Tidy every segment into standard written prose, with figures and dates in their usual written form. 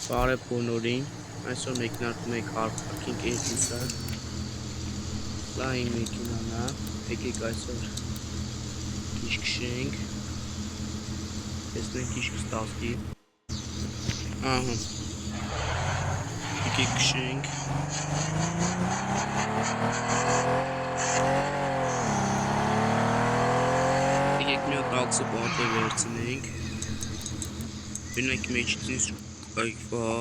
Բարև բոլորին, այսօր մեկնարկում է car parking 2-ը, սա իմ մեքենան է, եկեք այսօր քիչ քշենք, տեսնենք ինչ կստացվի, ահա, եկեք քշենք, եկեք մի հատ աքսը պատը վերցնենք, բնակ մեջից այգվա,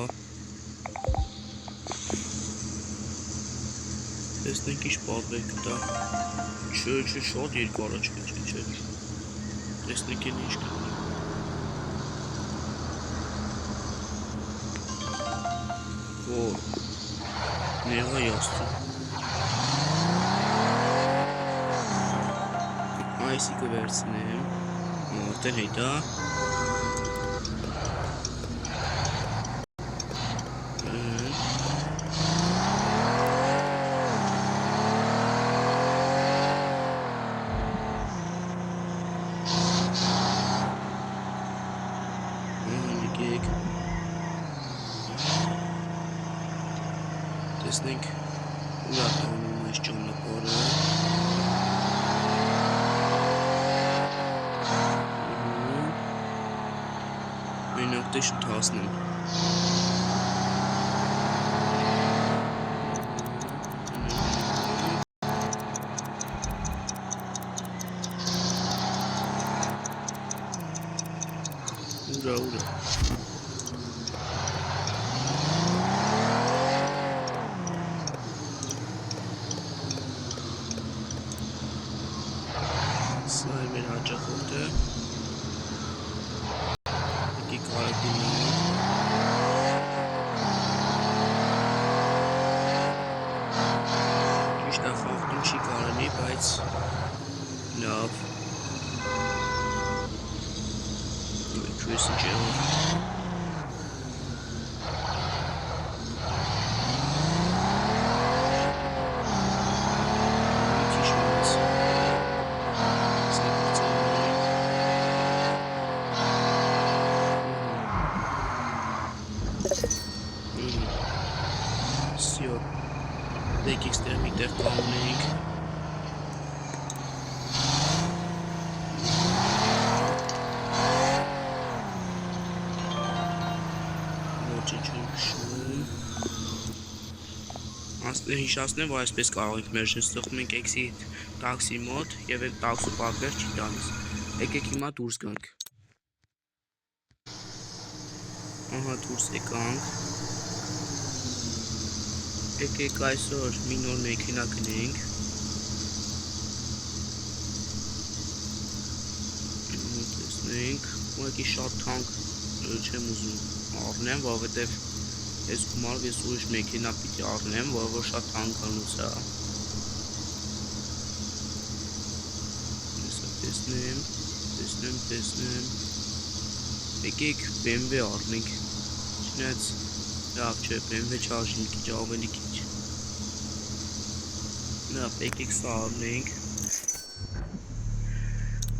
տեսնենք ինչ պատվեր կտա, չէ, շատ երկար աչք չէ, տեսնենք են ինչ կտա, որ, նեղա յաստու, այսի կվերցնեմ, արդեն հետա, տեսնենք ուրա տանում այս ճանապարհը մենակ դե շուտացնեմ ուրա Սա է մեր հաճախորդը, եկեք արագինի, ճիշտ է խախտում չի կարելի, բայց լավ, քույսը ջեղով, Всё. Եկեք ստեղ միտեղ կանգնենք։ Ոչ չեմ քշում։ Հիշացնեմ, որ այսպես կարող ենք մերժել, ստեղծում ենք exit տաքսի մոտ եւ այդ տաքսու պատվեր չի տալիս։ Եկեք հիմա դուրս գանք։ Ահա դուրս եկանք։ Եկեք այսօր մի նոր մեքենա գնենք, տեսնենք, ուղղակի շատ թանկ չեմ ուզում առնեմ, որովհետև այս գումարով ես ուրիշ մեքենա պիտի առնեմ, որ շատ թանկանոց է, տեսնեմ, եկեք BMW առնենք, չնայած լավ չէ, BMW չարժի մի քիչ ավելի քիչ, լավ, եկեք սա առնենք,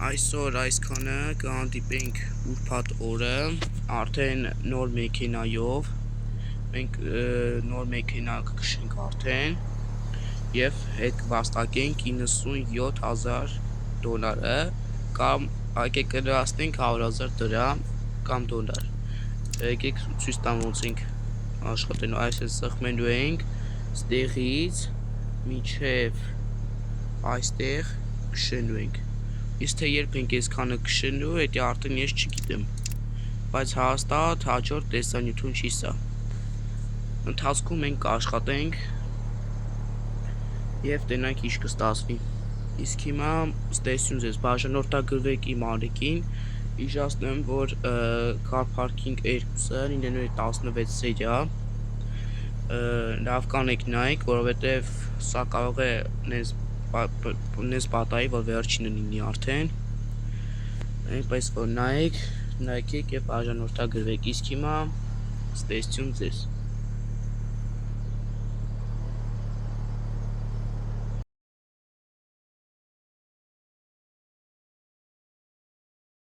այսօր այսքանը կհանդիպենք ուրբաթ օրը, արդեն նոր մեքենայով, մենք նոր մեքենա կքշենք արդեն և հետ կվաստակենք $97,000 կամ եկեք կլրացնենք $100,000 կամ դոլար, եկեք ցույց տամ ոնց ենք աշխատելու, այսպես սեղմելու ենք ստեղից մինչև այստեղ քշելու ենք, իսկ թե երբ ենք այսքանը քշելու, դա արդեն ես չգիտեմ, բայց հաստատ հաջորդ տեսանյութուն չի սա, ընթացքում մենք կաշխատենք և տենանք ինչ կստացվի, իսկ հիմա ստեսյուն ձեզ բաժանորդագրվեք իմ ալիքին, իժաստնեմ, որ car parking 2-ը լինելու է 16 սերիա, լավ կանեք նայեք, որովհետև սա կարող է նեզ պատահի, որ վերջինը լինի արդեն, այնպես որ նայեք և բաժանորդագրվեք, իսկ հիմա ստեսյուն ձեզ։